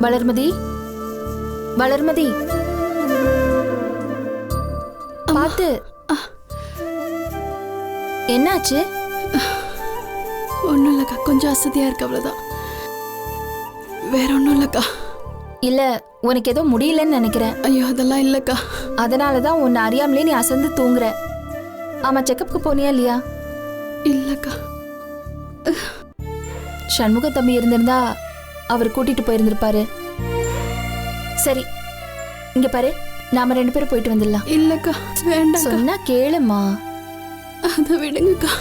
வளர்மதி, வளர்மதி, பார்த்து. என்னாச்சு? ஒன்றும் இல்லைக்கா, கொஞ்சம் அசதியாக இருக்கு, அவ்வளோதான். வேற ஒன்றும் இல்லைக்கா. இல்ல, உனக்கு ஏதோ முடியலன்னு நினைக்கிறேன். ஐயோ, அதெல்லாம் இல்லைக்கா. அதனால தான் உன்னை அறியாமலே நீ அசந்து தூங்குற. ஆமா, செக்கப்புக்கு போனியா இல்லையா? இல்லைக்கா. சண்முக தம்பி இருந்திருந்தா அவர் கூட்டிட்டு போயிருந்திருப்பாரு. சரி, இங்க பாரு, நாம 2 பேரும் போயிட்டு வந்துடலாம். இல்லைக்கா, வேண்டாம். சொன்னா கேளுமா. அதை விடுங்கக்கா.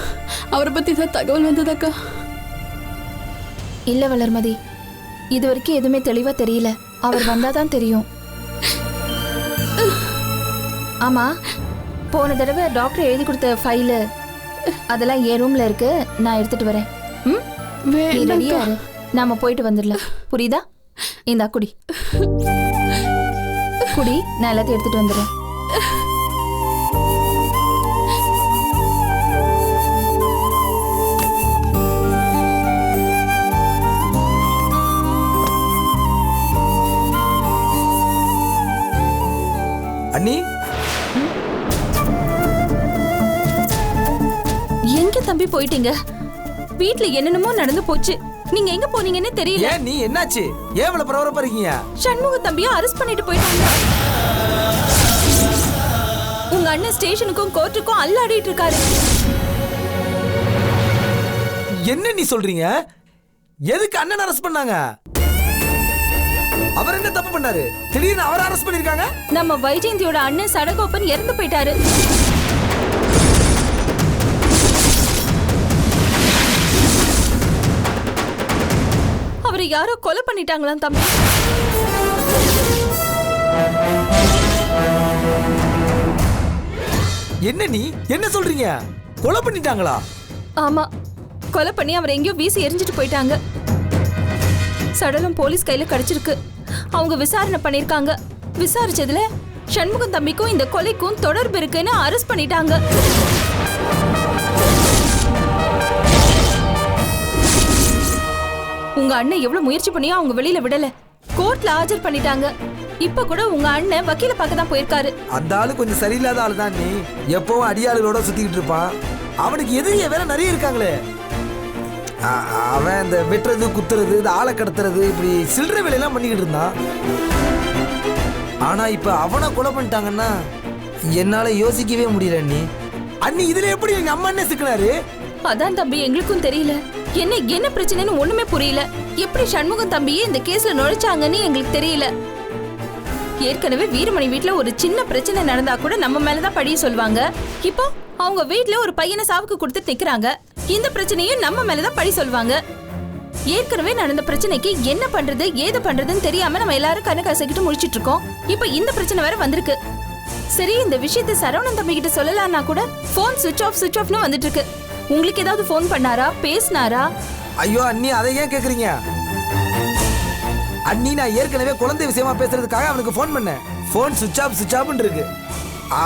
அவரை பற்றி தான் தகவல் வந்ததாக்கா? இல்ல வளர்மதி, இது வரைக்கும் எதுவுமே தெளிவா தெரியல. அவர் வந்தாதான் தெரியும். ஆமா, போன தடவை டாக்டர் எழுதி கொடுத்த ஃபைலு அதெல்லாம் என் ரூம்ல இருக்கு, நான் எடுத்துட்டு வரேன். நீ ரெடியா இரு, நாம போயிட்டு வந்துடலாம். புரியுதா? இந்தா குடி குடி, நான் எல்லாத்தையும் எடுத்துட்டு வந்துடுறேன். அண்ணி, எங்க தம்பி போயிட்டீங்க? வீட்ல என்னென்னமோ நடந்து போச்சு. நீங்க எங்க போனீங்கன்னு தெரியல. ஏன் நீ என்னாச்சு? ஏன் இவ்வளவு பரபரப்பா இருக்கீங்க? சண்முக தம்பியை அரெஸ்ட் பண்ணிட்டு போயிட்டாங்க. உங்க அண்ணன் ஸ்டேஷனுக்கும் கோர்ட்டுக்கும் அல்லாடிட்டு இருக்காரு. என்ன நீ சொல்றீங்க? எதுக்கு அண்ணன் அரெஸ்ட் பண்ணாங்க? அவர் என்ன தப்பு பண்ணாரு? திடீர்னு அவரை அரெஸ்ட் பண்ணிருக்காங்க. நம்ம வைஜெயந்தியோட அண்ணன் சடகோபன் இறந்து போயிட்டாரு. அவரை யாரோ கொலை பண்ணிட்டாங்களாம் தம்பி. என்ன நீ என்ன சொல்றீங்க? கொலை பண்ணிட்டாங்களா? ஆமா, கொலை பண்ணி அவரை எங்கேயோ வீசி எரிஞ்சிட்டு போயிட்டாங்க. சடலம் போலீஸ் கையில கிடைச்சிருக்கு. அவங்க விசாரணை பண்ணிருக்காங்க. விசாரிச்சதுல சண்முகம் தம்பிக்கும் இந்த கொலைக்கும் தொடர்பு இருக்குன்னு அரெஸ்ட் பண்ணிட்டாங்க. உங்க அண்ணன் எவ்வளவு முயற்சி பண்ணியும் அவங்க வெளியில விடல. கோர்ட்ல ஆஜர் பண்ணிட்டாங்க. இப்ப கூட உங்க அண்ணன் வக்கீல பார்க்க தான் போயிருக்காரு. அந்த ஆளு கொஞ்சம் சரியில்லாத ஆளு தான். நீ எப்பவும் அடியாளுகளோட சுத்திக்கிட்டு இருப்பான். அவனுக்கு எதிரியே வேற நிறைய இருக்காங்களே. அவன் இந்த வெட்டுறது, குத்துறது, இந்த ஆளை கடத்துறது, இப்படி சில்லறை வேலையெல்லாம் பண்ணிக்கிட்டு இருந்தான். ஆனா இப்ப அவனை கொலை பண்ணிட்டாங்கன்னா என்னால யோசிக்கவே முடியல. அண்ணி இதுல எப்படி எங்க அம்மா என்ன சிக்கினாரு? அதான் தம்பி, எங்களுக்கும் தெரியல. என்ன பிரச்சனைன்னு ஒண்ணுமே புரியல. எப்படி சண்முகம் தம்பியே இந்த கேஸ்ல நுழைச்சாங்கன்னு எங்களுக்கு தெரியல. ஏற்கனவே வீரமணி வீட்டுல ஒரு சின்ன பிரச்சனை நடந்தா கூட நம்ம மேலதான் பழிய சொல்வாங்க. இப்போ அவங்க வீட்டுல ஒரு பையனை சாவுக்கு கொடுத்து நிக்கிறாங்க. இந்த பிரச்சனையும் நம்ம மேலதான் பழி சொல்வாங்க. ஏற்கனவே நடந்த பிரச்சனைக்கு என்ன பண்றது ஏது பண்றதுன்னு தெரியாம நம்ம எல்லாரும் கண்ணு கசக்கிட்டு முடிச்சிட்டு இருக்கோம். இப்ப இந்த பிரச்சனை வேற வந்திருக்கு. சரி, இந்த விஷயத்தை சரவணன் தம்பி கிட்ட சொல்லலாம்னா கூட போன் சுவிட்ச் ஆஃப்னு வந்துட்டு இருக்கு. உங்களுக்கு ஏதாவது போன் பண்ணாரா, பேசினாரா? ஐயோ அண்ணி, அதை ஏன் கேக்குறீங்க? அண்ணி, நான் ஏற்கனவே குழந்தை விஷயமா பேசுறதுக்காக அவனுக்கு போன் பண்ணேன். போன் சுவிட்ச் ஆஃப்னு இருக்கு.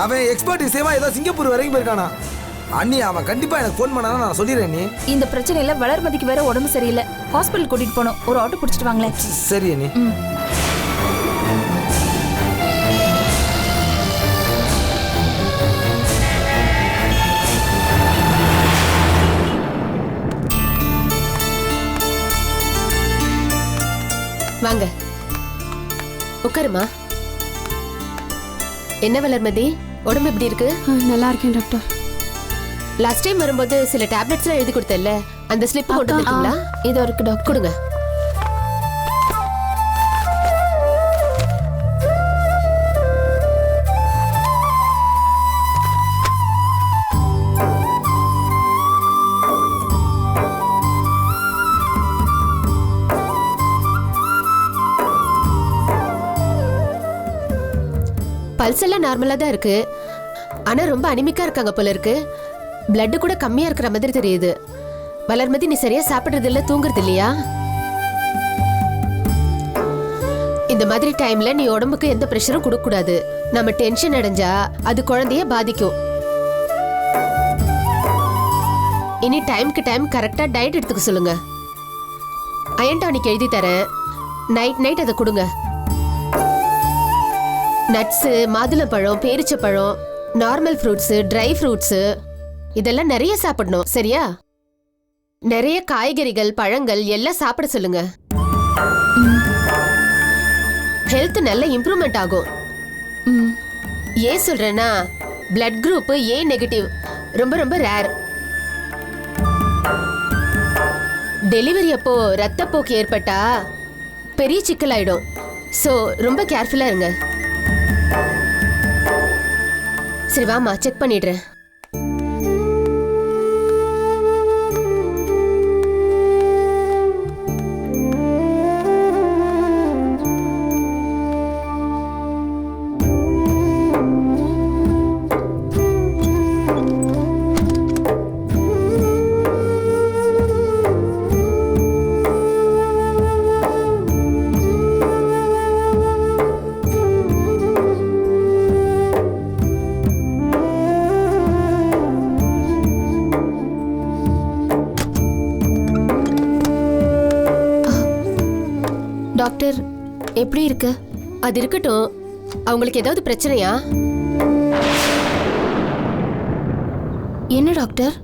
அவன் எக்ஸ்பர்ட் விஷயமா ஏதோ சிங்கப்பூர் வரைக்கும் போயிருக்கானா. அண்ணி, அவன் கண்டிப்பா எனக்கு போன் பண்ணானா நான் சொல்லிடுறேன். நீ இந்த பிரச்சனையில வளர்மதிக்கு வேற உடம்பு சரியில்லை. ஹாஸ்பிட்டல் கூட்டிட்டு போனோம். ஒரு ஆட்டோ பிடிச்சிட்டு வாங்களேன். சரி அண்ணி. வாங்க, உட்காருமா. என்ன வளர்மதி, உடம்பு எப்படி இருக்கு? நல்லா இருக்கேன் டாக்டர். லாஸ்ட் டைம் வரும்போது சில டேப்லெட்ஸ்லாம் எழுதி கொடுத்தல, அந்த ஸ்லிப் கொண்டு வந்தீங்களா? இதோ இருக்கு டாக்டர், கொடுங்க. பல்ஸ் எல்லாம் நார்மலா தான் இருக்கு. ஆனா ரொம்ப அனிமிக்கா இருக்காங்க போல இருக்கு. பிளட் கூட கம்மியா இருக்கிற மாதிரி தெரியுது. வளர்மதி, நீ சரியா சாப்பிடுறது இல்ல, தூங்குறது இல்லையா? இந்த மாதிரி டைம்ல நீ உடம்புக்கு எந்த பிரஷரும் கொடுக்க கூடாது. நம்ம டென்ஷன் அடைஞ்சா அது குழந்தைய பாதிக்கும். இனி டைம்க்கு டைம் கரெக்டா டயட் எடுத்துக்க சொல்லுங்க. அயன் டானிக் எழுதி தரேன். நைட் அதை கொடுங்க. நட்ஸு, மாதுளம்பழம், பேரிச்சப்பழம், நார்மல் ஃப்ரூட்ஸு, ட்ரை ஃப்ரூட்ஸு இதெல்லாம் நிறைய சாப்பிடணும். சரியா? நிறைய காய்கறிகள், பழங்கள் எல்லாம் சாப்பிட சொல்லுங்க. ஹெல்த் நல்ல இம்ப்ரூவ்மெண்ட் ஆகும். ஏன் சொல்றேன்னா பிளட் குரூப் ஏ நெகட்டிவ் ரொம்ப ரொம்ப ரேர். டெலிவரி அப்போ ரத்தப்போக்கு ஏற்பட்டா பெரிய சிக்கலாயிடும். ஸோ ரொம்ப கேர்ஃபுல்லா இருங்க. சரி வாமா, செக் பண்ணிடுறேன். டாக்டர் எப்படி இருக்கு? அது இருக்கட்டும், அவங்களுக்கு ஏதாவது பிரச்சனையா? என்ன டாக்டர்?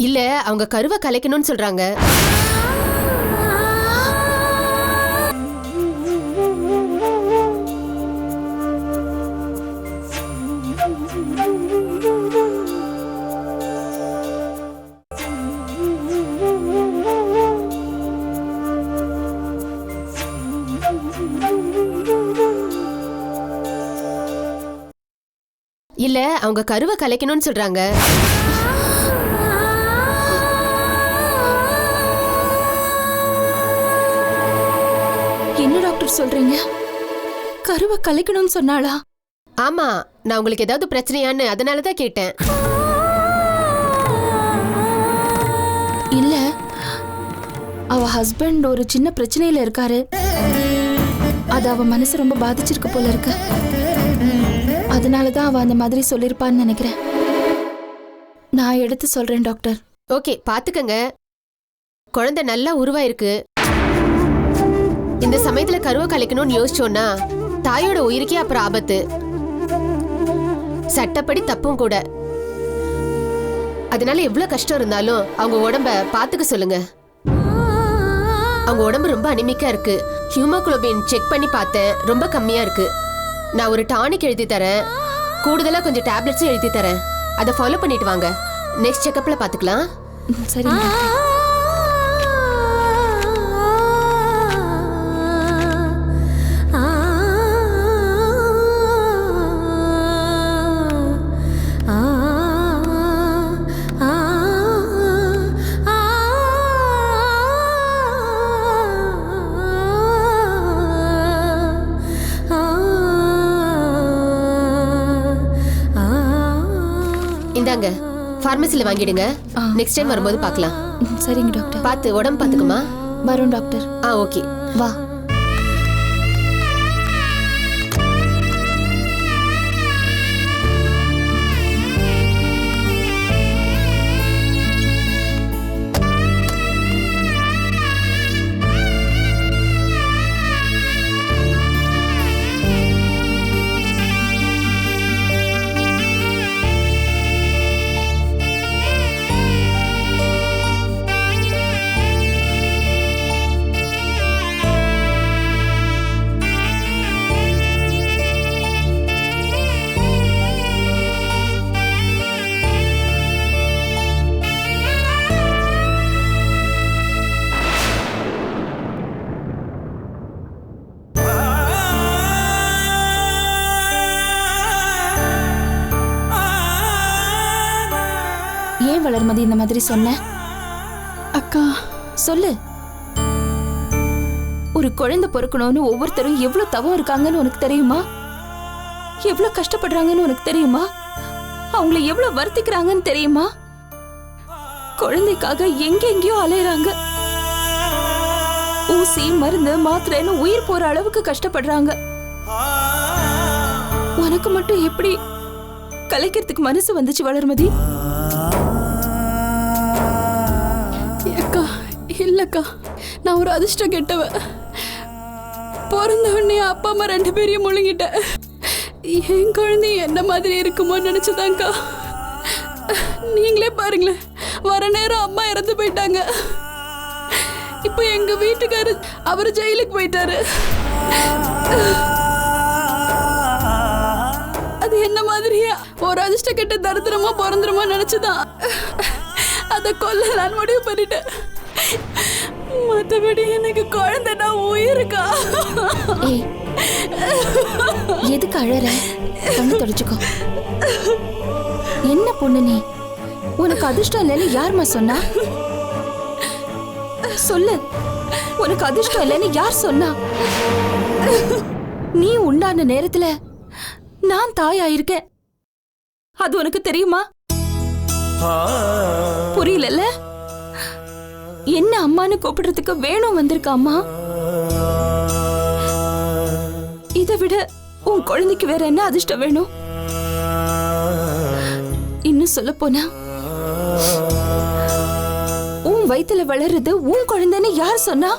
இல்ல அவங்க கருவை கலைக்கணும்னு சொல்றாங்க. இல்ல அவங்க கருவை கலைக்கணும்னு சொல்றாங்க. என்ன டாக்டர் சொல்றீங்க? கருவை கலைக்கணும்னு சொன்னாளா? ஆமா, நான் உங்களுக்கு ஏதாவது பிரச்சனையான்னு அதனாலதான் கேட்டேன். இல்ல, அவ ஹஸ்பண்ட் ஒரு சின்ன பிரச்சனையில இருக்காரு. அது அவ மனசு ரொம்ப பாதிச்சிருக்கு போல இருக்கு. அதனாலதான் அவ அந்த மாதிரி சொல்லிருப்பான்னு நினைக்கிறேன். நான் எடுத்து சொல்றேன் டாக்டர். ஓகே, பாத்துக்கங்க. குழந்தை நல்லா உருவாயிருக்கு. இந்த சமயத்துல கருவை கலைக்கணும்னு யோசிச்சோன்னா தாயோட உயிருக்கே அப்புறம் ஆபத்து. சட்டப்படி தப்பும் கூட. அதனால எவ்வளவு கஷ்டம் இருந்தாலும் அவங்க உடம்ப பாத்துக்க சொல்லுங்க. அவங்க உடம்பு ரொம்ப அனிமிக்கா இருக்கு. ஹீமோகுளோபின் செக் பண்ணி பார்த்தேன், ரொம்ப கம்மியா இருக்கு. நான் ஒரு டானிக் எழுதி தரேன், கூடுதலா கொஞ்சம் டேப்லெட்ஸும் எழுதி தரேன். அதை ஃபாலோ பண்ணிட்டு வாங்க. நெக்ஸ்ட் செக்கப்ல பாத்துக்கலாம். சரி. இந்தாங்க, பார்மசில வாங்கிடுங்க. நெக்ஸ்ட் டைம் வரும்போது பார்க்கலாம். சரிங்க டாக்டர். பார்த்து உடம்பு பார்த்துக்குமா. வரும் டாக்டர். ஓகே, வா. ஏன் வளர்மதி இந்த மாதிரி சொன்ன? அக்கா சொல்லு. ஒரு குழந்தை பொறுக்கணும்னு ஒவ்வொருத்தரும் எவ்வளவு தவம் இருக்காங்கன்னு உனக்கு தெரியுமா? எவ்வளவு கஷ்டப்படுறாங்கன்னு உனக்கு தெரியுமா? அவங்கள எவ்வளவு வருத்திக்கிறாங்கன்னு தெரியுமா? குழந்தைக்காக எங்கெங்கயோ அலையறாங்க. ஊசி, மருந்து, மாத்திரைன்னு உயிர் போற அளவுக்கு கஷ்டப்படுறாங்க. உனக்கு மட்டும் எப்படி கலைக்கிறதுக்கு மனசு வந்துச்சு வளர்மதி? அக்கா இல்லக்கா, நான் ஒரு அதிர்ஷ்டம் கெட்டவ. பிறந்த உடனே அப்பா அம்மா 2 பேரையும் முழுங்கிட்டேன். என் குழந்தை என்ன மாதிரி இருக்குமோ நினைச்சதாங்க்கா. நீங்களே பாருங்களேன், வர நேரம் அம்மா இறந்து போயிட்டாங்க. இப்போ எங்க வீட்டுக்காரு அவர் ஜெயிலுக்கு போயிட்டாரு. அது என்ன மாதிரியா ஒரு அதிர்ஷ்ட கெட்ட தரித்திரமா பிறந்துருமா நினைச்சுதான் அதை கொல்லலான்னு முடிவு பண்ணிட்டேன். மற்றபடி எனக்கு குழந்தைனா உயிருக்கா. ஏய், எதுக்கு அழற? கண்ணு தொடச்சுக்கோ. என்ன பொண்ணு நீ? உனக்கு அதிர்ஷ்டம் இல்லைன்னு யாருமா சொன்னா? சொல்லு, உனக்கு அதிர்ஷ்டம் இல்லைன்னு யார் சொன்னா? நீ உண்டான நேரத்துல நான் தாயாயிருக்கேன். அது உனக்கு தெரியுமா? புரியல? என்ன அம்மான்னு கூப்பிடுறதுக்கு வேணும் வந்திருக்க அம்மா. இதை விட உன் குழந்தைக்கு வேற என்ன அதிர்ஷ்டம் வேணும்? இன்னும் சொல்ல போனா உன் வயித்துல வளருது உன் குழந்தைன்னு யார் சொன்னா?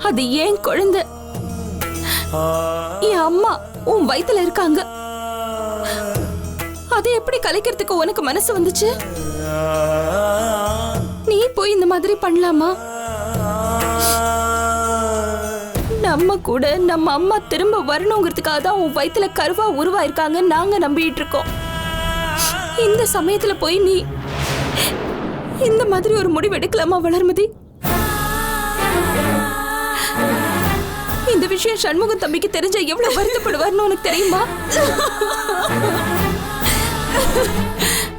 அது ஏன் குழந்தை. என் அம்மா உன் வயித்துல இருக்காங்க. அதை எப்படி கலைக்கிறதுக்கு உனக்கு மனசு வந்துச்சு? நீ போய் இந்த மாதிரி பண்ணலாமா? நம்ம கூட நம்ம அம்மா திரும்ப வரணுங்கிறதுக்காக தான் உன் வயித்துல கருவா உருவாயிருக்காங்க நாங்க நம்பிட்டு இருக்கோம். இந்த சமயத்துல போய் நீ இந்த மாதிரி ஒரு முடிவு எடுக்கலாமா வளர்மதி? இந்த விஷயம் சண்முகம் தம்பிக்கு தெரிஞ்ச எவ்வளவு வருத்தப்படுவார்னு உனக்கு தெரியுமா?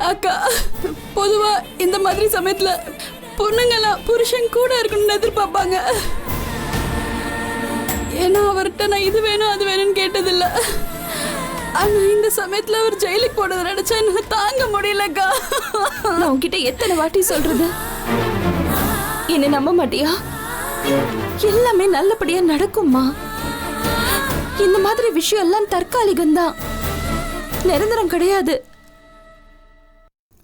அக்கா, பொதுவா இந்த மாதிரி சமயத்துல பொண்ணுங்கெல்லாம் புருஷன் கூட இருக்கணும்னு எதிர்பார்ப்பாங்க. ஏன்னா அவர்கிட்ட நான் இது வேணும் அது வேணும்னு கேட்டதில்ல. ஆனா இந்த சமயத்துல அவர் ஜெயிலுக்கு போனதை நினைச்சா என்னால தாங்க முடியலக்கா. நான் உன்கிட்ட எத்தனை வாட்டி சொல்றது? என்ன நம்ப மாட்டியா? எல்லாமே நல்லபடியா நடக்கும்மா. இந்த மாதிரி விஷயம் எல்லாம் தற்காலிகம்தான், நிரந்தரம் கிடையாது.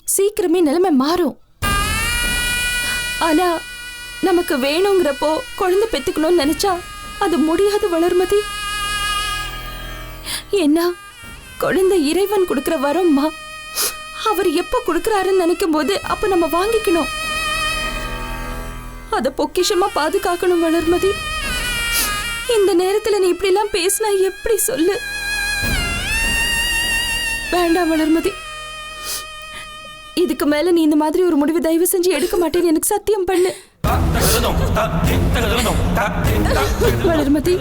சீக்கிரமே நிலைமை மாறும். ஆனா நமக்கு வேணுங்கிறப்போ குழந்தை பெத்துக்கணும்னு நினைச்சா அது முடியாது வளர்மதி. ஏன்னா குழந்தை இறைவன் கொடுக்கிற வரம்மா. அவர் எப்ப கொடுக்கறாருன்னு நினைக்கும் போது அப்ப நம்ம வாங்கிக்கணும். அத பொக்கிஷமா பாதுகாக்கணும் வளர்மதி. இந்த நேரத்துல நீ இப்படி எல்லாம் பேசினா எப்படி சொல்லு? வேண்டாம் வளர்மதி, இதுக்கு மேல நீ இந்த மாதிரி ஒரு முடிவு தயவு செஞ்சு எடுக்க மாட்டேன்னு எனக்கு சத்தியம் பண்ணு. வளர்மதி,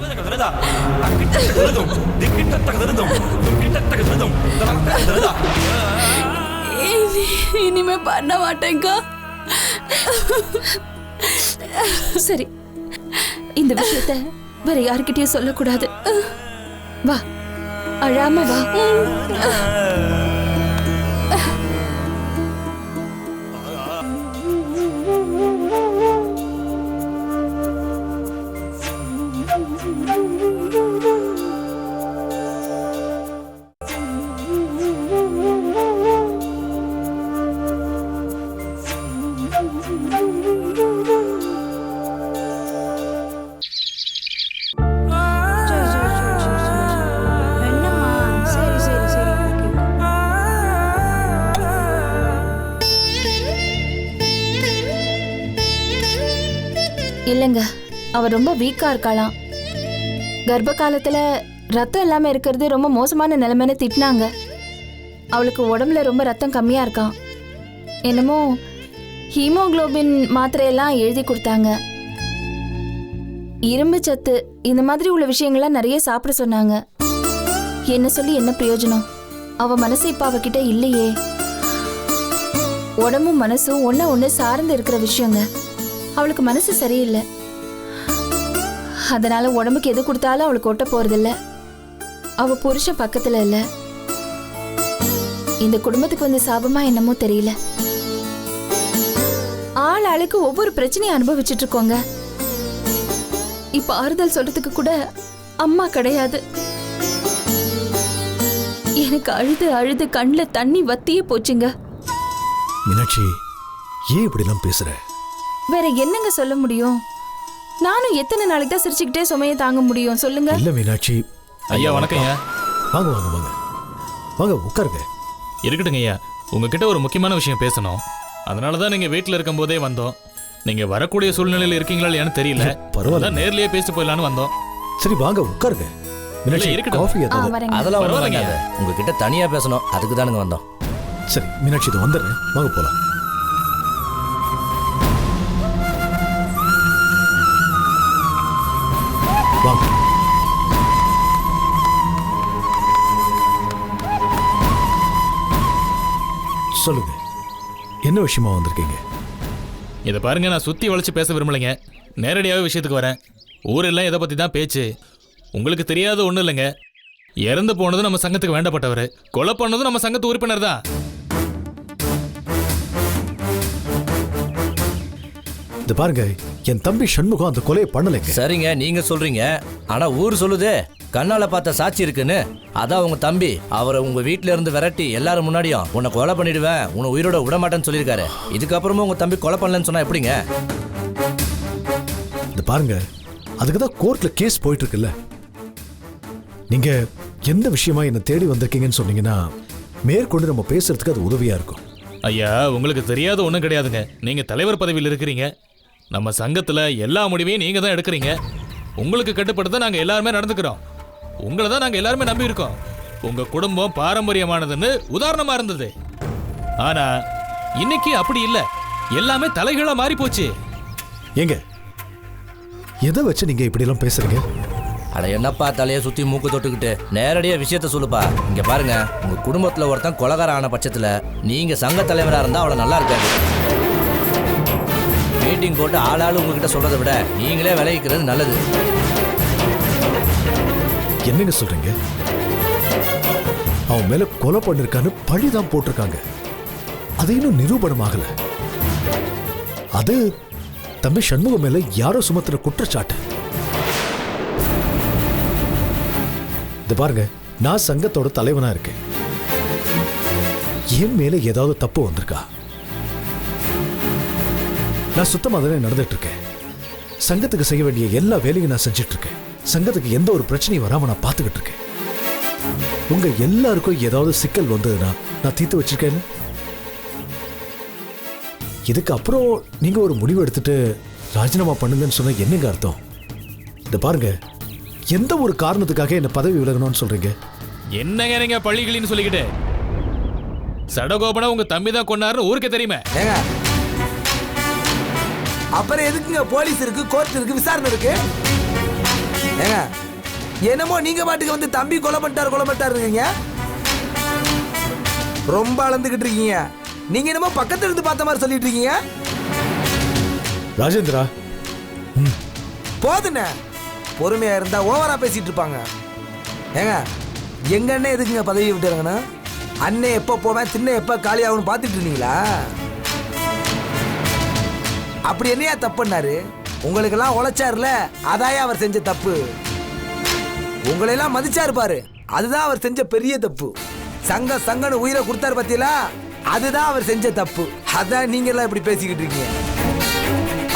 இனிமே பண்ண மாட்டேங்கா. சரி, இந்த விஷயத்த வேற யாருக்கிட்டயும் சொல்லக்கூடாது. வா, அழாம வா. இல்லைங்க, அவ ரொம்ப வீக்கா இருக்காளாம். கர்ப்ப காலத்துல ரத்தம் இல்லாம இருக்கிறது ரொம்ப மோசமான நிலைமைன்னு திட்டினாங்க. அவளுக்கு உடம்புல ரொம்ப ரத்தம் கம்மியா இருக்கான். என்னமோ ஹீமோகுளோபின் மாத்திரையெல்லாம் எழுதி கொடுத்தாங்க. இரும்பு சத்து இந்த மாதிரி உள்ள விஷயங்கள்லாம் நிறைய சாப்பிட சொன்னாங்க. என்ன சொல்லி என்ன பிரயோஜனம்? அவ மனசு இப்ப அவகிட்ட இல்லையே. உடம்பும் மனசும் ஒண்ணு சார்ந்து இருக்கிற விஷயங்க. அவளுக்கு மனசு சரியில்லை. அதனால உடம்புக்கு எது கொடுத்தாலும் அவளுக்கு ஒட்ட போறதில்ல. அவ புருஷன் பக்கத்துல இல்ல. இந்த குடும்பத்துக்கு வந்து சாபமா என்னமோ தெரியல. ஆள் ஆளுக்கு ஒவ்வொரு பிரச்சனையும் அனுபவிச்சுட்டு இருக்கோங்க. இப்ப ஆறுதல் சொல்றதுக்கு கூட அம்மா கிடையாது. எனக்கு அழுது அழுது கண்ணுல தண்ணி வத்தியே போச்சுங்க. மீனாட்சி, ஏன் இப்படிலாம் பேசுற? வேற என்னங்க சொல்ல முடியும்? நானும் எத்தனை நாளைக்கு தான் சிரிச்சுக்கிட்டே சுமையை தாங்க முடியும் சொல்லுங்க. இல்ல மீனாட்சி. ஐயா வணக்கம் ஐயா. வாங்க வாங்க வாங்க வாங்க உட்காருங்க. இருக்கட்டுங்க ஐயா, உங்ககிட்ட ஒரு முக்கியமான விஷயம் பேசணும். அதனால தான் நீங்க வீட்டில் இருக்கும் போதே வந்தோம். நீங்க வரக்கூடிய சூழ்நிலையில் இருக்கீங்களா இல்லையான்னு தெரியல. பரவாயில்ல, நேர்லயே பேசி போயிடலான்னு வந்தோம். சரி வாங்க உட்காருங்க. மீனாட்சி இருக்கட்டும். காஃபி ஏதாவது? வரேங்க. அதெல்லாம் ஒண்ணும் பரவாயில்லைங்க. வேண்டாங்க. உங்ககிட்ட தனியா பேசணும், அதுக்கு தானுங்க வந்தோம். சரி மீனாட்சி இது வந்துடுறேன், வாங்க போலாம். வாங்க. சொல்லுங்க, என்ன விஷயமா வந்திருக்கீங்க? இதை பாருங்க, நான் சுத்தி வளைச்சு பேச விரும்பலைங்க. நேரடியாகவே விஷயத்துக்கு வரேன். ஊரெல்லாம் இதை பத்தி தான் பேச்சு. உங்களுக்கு தெரியாத ஒண்ணும் இல்லைங்க. இறந்து போனது நம்ம சங்கத்துக்கு வேண்டப்பட்டவர், கொலை பண்ணதும் நம்ம சங்கத்து உறுப்பினர் தான். இது பாருங்க, என் தம்பி சண்முகம் அந்த கொலையை பண்ணலைங்க. சரிங்க, நீங்க சொல்றீங்க. ஆனா ஊர் சொல்லுதே கண்ணால பார்த்த சாட்சி இருக்குன்னு. அதான் உங்க தம்பி அவரை உங்க வீட்ல இருந்து விரட்டி எல்லாரும் முன்னாடியும் உன்னை கொலை பண்ணிடுவேன், உன்னை உயிரோட விட மாட்டேன்னு சொல்லியிருக்காரு. இதுக்கப்புறமும் உங்க தம்பி கொலை பண்ணலன்னு சொன்னா எப்படிங்க? இது பாருங்க, அதுக்கு தான் கோர்ட்ல கேஸ் போயிட்டு இருக்குல்ல. நீங்க எந்த விஷயமா என்ன தேடி வந்திருக்கீங்கன்னு சொன்னீங்கன்னா மேற்கொண்டு நம்ம பேசுறதுக்கு அது உதவியா இருக்கும். ஐயா, உங்களுக்கு தெரியாத ஒண்ணும் கிடையாதுங்க. நீங்க தலைவர் பதவியில் இருக்கிறீங்க. நம்ம சங்கத்துல எல்லா முடிவையும் நீங்க தான் எடுக்கிறீங்க. உங்களுக்கு கட்டுப்பட்டு தான் நாங்க எல்லாருமே நடந்துக்கிறோம். உங்களை தான் நாங்க எல்லாருமே நம்பி இருக்கோம். உங்க குடும்பம் பாரம்பரியமானதுன்னு உதாரணமா இருந்தது. ஆனா இன்னைக்கு அப்படி இல்ல. எல்லாமே தலைகீழா மாறி போச்சு. ஏங்க, எதை வச்சு நீங்க இப்படி எல்லாம் பேசுறீங்க? அட என்னப்பா தலையை சுத்தி மூக்கு தொட்டுக்கிட்டு, நேரடியா விஷயத்த சொல்லுப்பா. இங்க பாருங்க, உங்க குடும்பத்துல ஒருத்தன் கொலகார ஆன பட்சத்துல நீங்க சங்க தலைவரா இருந்தா அவ்வளவு நல்லா இருக்காது. மீட்டிங் போட்டு ஆளாளு உங்ககிட்ட சொல்றதை விட நீங்களே விளைவிக்கிறது நல்லது. என்னங்க சொல்றீங்க? அவன் மேல கொலை பண்ணிருக்கான்னு பழிதான் போட்டிருக்காங்க. அது இன்னும் நிரூபணம் ஆகல. அது தம்பி சண்முகம் மேல யாரோ சுமத்துற குற்றச்சாட்டு. இது பாருங்க, நான் சங்கத்தோட தலைவனா இருக்கேன். என் மேல ஏதாவது தப்பு வந்திருக்கா? நான் சுத்தமா தானே நடந்துட்டு இருக்கேன். சங்கத்துக்கு செய்ய வேண்டிய எல்லா வேலையும் நான் செஞ்சுட்டு இருக்கேன். சங்கத்துக்கு எந்த ஒரு பிரச்சனையும் வராம நான் பார்த்துக்கிட்டு இருக்கேன். உங்க எல்லாருக்கும் ஏதாவது சிக்கல் வந்ததுன்னா நான் தீர்த்து வச்சிருக்கேன்னு. இதுக்கு அப்புறம் நீங்க ஒரு முடிவு எடுத்துட்டு ராஜினாமா பண்ணுங்கன்னு சொன்ன என்னங்க அர்த்தம்? இந்த பாருங்க, எந்த ஒரு காரணத்துக்காக என்ன பதவி விலகணும்னு சொல்றீங்க? என்னங்க நீங்க பள்ளிகளின்னு சொல்லிக்கிட்டு? சடகோபனா உங்க தம்பி தான் கொண்டாருன்னு ஊருக்கே தெரியுமே. ஏங்க, அப்புறம் எதுக்குங்க போலீஸ் இருக்கு, கோர்ட் இருக்கு, விசாரணை இருக்கு? ஏங்க, என்னமோ நீங்க பாட்டுக்கு வந்து தம்பி கொலை பண்ணிட்டாருங்க. ரொம்ப அளந்துகிட்டு இருக்கீங்க. நீங்க என்னமோ பக்கத்துல இருந்து பார்த்த மாதிரி சொல்லிட்டு இருக்கீங்க. ராஜேந்திரா, போதுண்ணே, பொறுமையா இருந்தா ஓவரா பேசிட்டு இருப்பாங்க. ஏங்க, எங்க அண்ணன் எதுக்குங்க பதவி விட்டுறாங்கண்ணா? அண்ணன் எப்போ போவேன், சின்ன எப்போ காலி ஆகும்னு பார்த்துட்டு இருந்தீங்களா? அப்படி என்னையா தப்பு பண்ணாரு? உங்களுக்கெல்லாம் உழைச்சாருல, அதாயா அவர் செஞ்ச தப்பு. உங்களெல்லாம் மதிச்சாரு பாரு, அதுதான் அவர் செஞ்ச பெரிய தப்பு. சங்கன்னு உயிரை கொடுத்தாரு பத்தியலா, அதுதான் அவர் செஞ்ச தப்பு. அதான் நீங்க எல்லாம் இப்படி பேசிக்கிட்டு இருக்கீங்க.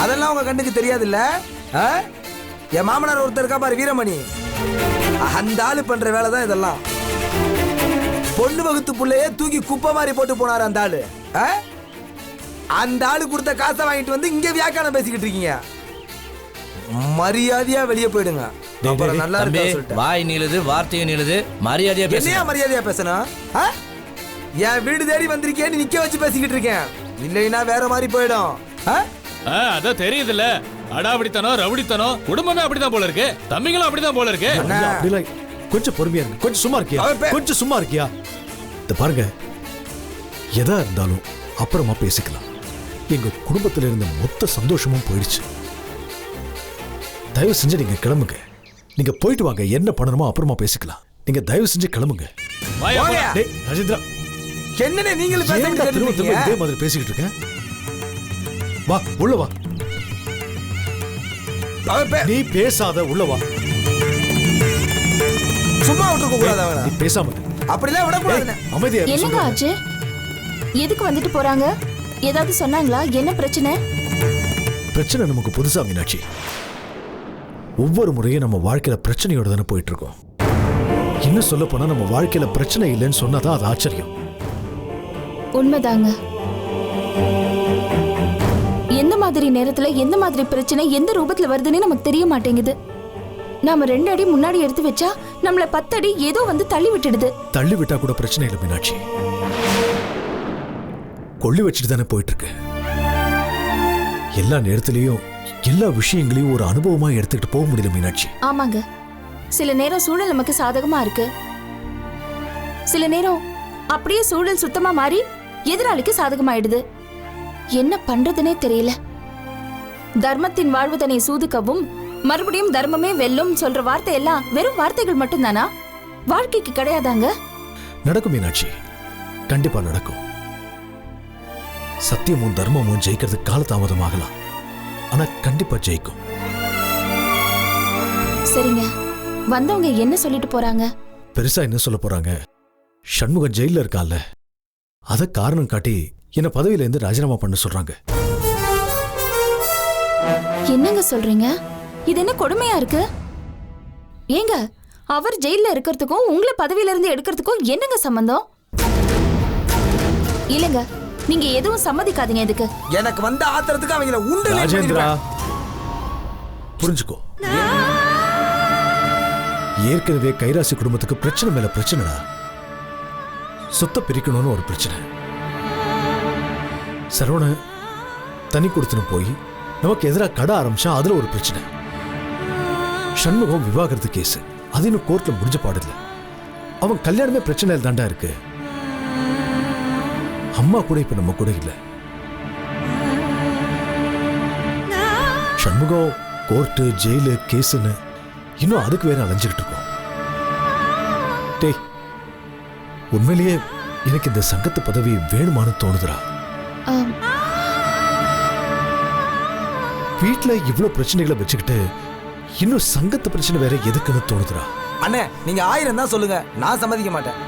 அதெல்லாம் உங்க கண்ணுக்கு தெரியாது இல்ல? என் மாமனார் ஒருத்தர் இருக்கா பாரு, வீரமணி. அந்த ஆளு பண்ற வேலை தான் இதெல்லாம். பொண்ணு வகுத்து புள்ளையே தூக்கி குப்பை மாதிரி போட்டு போனாரு அந்த ஆளு. அந்த ஆளு கொடுத்த காசை வாங்கிட்டு வந்து இங்க வியாக்கியானம் பேசிக்கிட்டு இருக்கீங்க. மரியாதையா வெளியே போயிடுங்க. அப்புறம் நல்லா இருக்கு. வாய் நீளுது, வார்த்தையும் நீளுது. மரியாதையா பேசுங்க. என்னையா மரியாதையா பேசணும்? என் வீடு தேடி வந்திருக்கேன்னு நிக்க வச்சு பேசிக்கிட்டு இருக்கேன். இல்லைன்னா வேற மாதிரி போயிடும். அதான் தெரியுதுல்ல, அடாவடித்தனம், ரவுடித்தனம், குடும்பமே அப்படிதான் போல இருக்கு. தம்பிங்களும் அப்படிதான் போல இருக்கு. அப்படிலாம் கொஞ்சம் பொறுமையா இருக்கு. கொஞ்சம் சும்மா இருக்கியா? கொஞ்சம் சும்மா இருக்கியா? இந்த பாருங்க, எதா இருந்தாலும் அப்புறமா பேசிக்கலாம். எங்க குடும்பத்துல இருந்த மொத்த சந்தோஷமும் போயிடுச்சு. தயவு செஞ்சு நீங்க கிளம்புங்க. நீங்க போயிட்டு வாங்க. என்ன பண்ணணுமோ அப்புறமா பேசிக்கலாம். நீங்க தயவு செஞ்சு கிளம்புங்க. டேய் ராஜேந்திரா, என்னனே நீங்களும் திரும்ப திரும்ப இதே மாதிரி பேசிக்கிட்டு இருக்க? வா உள்ள வா. நீ பேசாத, உள்ள வா. சும்மா விட்டுருக்க கூடாது. நீ பேசாம அப்படிலாம் விடக்கூடாது. அமைதியா என்னங்க ஆச்சு? எதுக்கு வந்துட்டு போறாங்க? ஏதாவது சொன்னாங்களா? என்ன பிரச்சனை? பிரச்சனை நமக்கு புதுசா மீனாட்சி. ஒவ்வொரு முறையும் நம்ம வாழ்க்கையில பிரச்சனையோட தானே போயிட்டு இருக்கோம். இன்னும் சொல்ல போனா நம்ம வாழ்க்கையில பிரச்சனை இல்லைன்னு சொன்னாதான் அது ஆச்சரியம். உண்மைதாங்க. எந்த மாதிரி நேரத்துல எந்த மாதிரி பிரச்சனை எந்த ரூபத்துல வருதுன்னு நமக்கு தெரிய மாட்டேங்குது. நாம 2 அடி முன்னாடி எடுத்து வச்சா நம்மள 10 அடி ஏதோ வந்து தள்ளி விட்டுடுது. தள்ளி விட்டா கூட பிரச்சனை இல்லை மீனாட்சி, கொள்ளி வச்சுட்டு தானே போயிட்டு இருக்கு. எல்லா நேரத்திலையும் எல்லா விஷயங்களையும் ஒரு அனுபவமா எடுத்துக்கிட்டு போக முடியல மீனாட்சி. ஆமாங்க, சில நேரம் சூழல் நமக்கு சாதகமா இருக்கு, சில நேரம் அப்படியே சூழல் சுத்தமா மாறி எதிராளிக்கு சாதகமாயிடுது. என்ன பண்றதுனே தெரியல. தர்மத்தின் வாழ்வுதனை சூதுக்கவும் மறுபடியும் தர்மமே வெல்லும் சொல்ற வார்த்தை எல்லாம் வெறும் வார்த்தைகள் மட்டும்தானா? வாழ்க்கைக்கு கிடையாதாங்க? நடக்கும் மீனாட்சி, கண்டிப்பா நடக்கும். சத்தியமும் தர்மமும் ஜெயிக்கிறது காலதாமதமாகலாம், ஆனா கண்டிப்பா ஜெயிக்கும். சரிங்க, வந்தவங்க என்ன சொல்லிட்டு போறாங்க? பெருசா என்ன சொல்ல போறாங்க? சண்முகம் ஜெயில இருக்கான்ல, அத காரணம் காட்டி என்ன பதவியில இருந்து ராஜினாமா பண்ண சொல்றாங்க. என்னங்க சொல்றீங்க? இது என்ன கொடுமையா இருக்கு? ஏங்க, அவர் ஜெயில இருக்கிறதுக்கும் உங்களை பதவியில இருந்து எடுக்கிறதுக்கும் என்னங்க சம்பந்தம்? இல்லங்க, நீங்க எதுவும் சம்மதிக்காதீங்க. இதுக்கு எனக்கு வந்த ஆத்திரத்துக்கு அவங்கள உண்டு ராஜேந்திரா, புரிஞ்சுக்கோ. ஏற்கனவே கைராசி குடும்பத்துக்கு பிரச்சனை மேல பிரச்சனைடா. சொத்தை பிரிக்கணும்னு ஒரு பிரச்சனை. சரவண தனி கொடுத்துன்னு போய் நமக்கு எதிராக கடை ஆரம்பிச்சா அதுல ஒரு பிரச்சனை. சண்முகம் விவாகரத்து கேஸ், அது இன்னும் கோர்ட்ல முடிஞ்ச பாடில்லை. அவன் கல்யாணமே பிரச்சனை தாண்டா இருக்கு. அம்மா கூட இப்ப நம்ம கூட இல்ல. சண்முகம் கோர்ட்டு ஜெயிலு கேஸ்ன்னு இன்னும் அதுக்கு வேற அலைஞ்சுக்கிட்டு இருக்கோம். டேய், உண்மையிலேயே எனக்கு இந்த சங்கத்து பதவி வேணுமான்னு தோணுதுரா. வீட்டுல இவ்வளவு பிரச்சனைகளை வச்சுக்கிட்டு இன்னும் சங்கத்து பிரச்சனை வேற எதுக்குன்னு தோணுதுரா. அண்ணே, நீங்க 1000 தான் சொல்லுங்க, நான் சம்மதிக்க மாட்டேன்.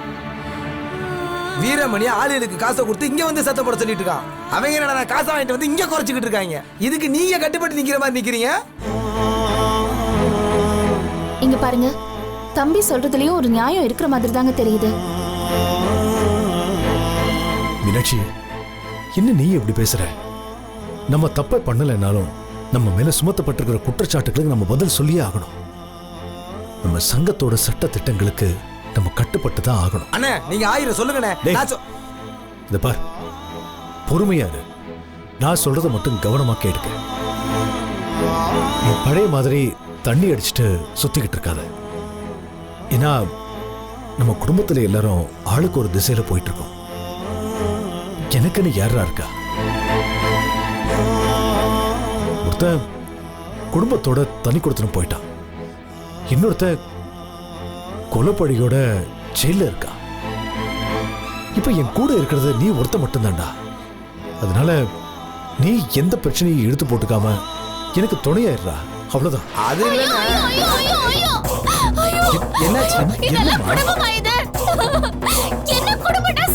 வீரமணி ஆளுகளுக்கு காசை கொடுத்து இங்க வந்து சத்தம் போட சொல்லிட்டு இருக்கான். அவங்க என்ன காசை வாங்கிட்டு வந்து இங்க குறைச்சிக்கிட்டு இருக்காங்க. இதுக்கு நீங்க கட்டுப்பட்டு நிக்கிற மாதிரி நிக்கிறீங்க. இங்க பாருங்க, தம்பி சொல்றதுலயும் ஒரு நியாயம் இருக்கிற மாதிரி தாங்க தெரியுது. மீனாட்சி, என்ன நீ எப்படி பேசுற? நம்ம தப்பை பண்ணலைன்னாலும் நம்ம மேல சுமத்தப்பட்டிருக்கிற குற்றச்சாட்டுகளுக்கு நம்ம பதில் சொல்லியே ஆகணும். நம்ம சங்கத்தோட சட்ட திட்டங்களுக்கு நம்ம கட்டுப்பட்டு தான் ஆகணும். அண்ணே, நீங்க 1000 சொல்லுங்கண்ணே. இத பார், பொறுமையா இரு. நான் சொல்றதை மட்டும் கவனமா கேட்டுக்க. நீ பழைய மாதிரி தண்ணி அடிச்சுட்டு சுத்திக்கிட்டு இருக்காத. ஏன்னா நம்ம குடும்பத்துல எல்லாரும் ஆளுக்கு ஒரு திசையில போயிட்டு இருக்கோம். எனக்குன்னு யாரா இருக்கா? ஒருத்தன் குடும்பத்தோட தனி கொடுத்துன்னு போயிட்டான், இன்னொருத்த கொலைப்பழியோட ஜெயில இருக்கா. இப்ப என் கூட இருக்கிறது நீ ஒருத்த மட்டும்தான்டா. அதனால நீ எந்த பிரச்சனையும் இழுத்து போட்டுக்காம எனக்கு துணையாயிடுறா, அவ்வளவுதான். அது என்னாச்சு? என்ன குடும்பமா இது? என்ன குடும்பம்டா?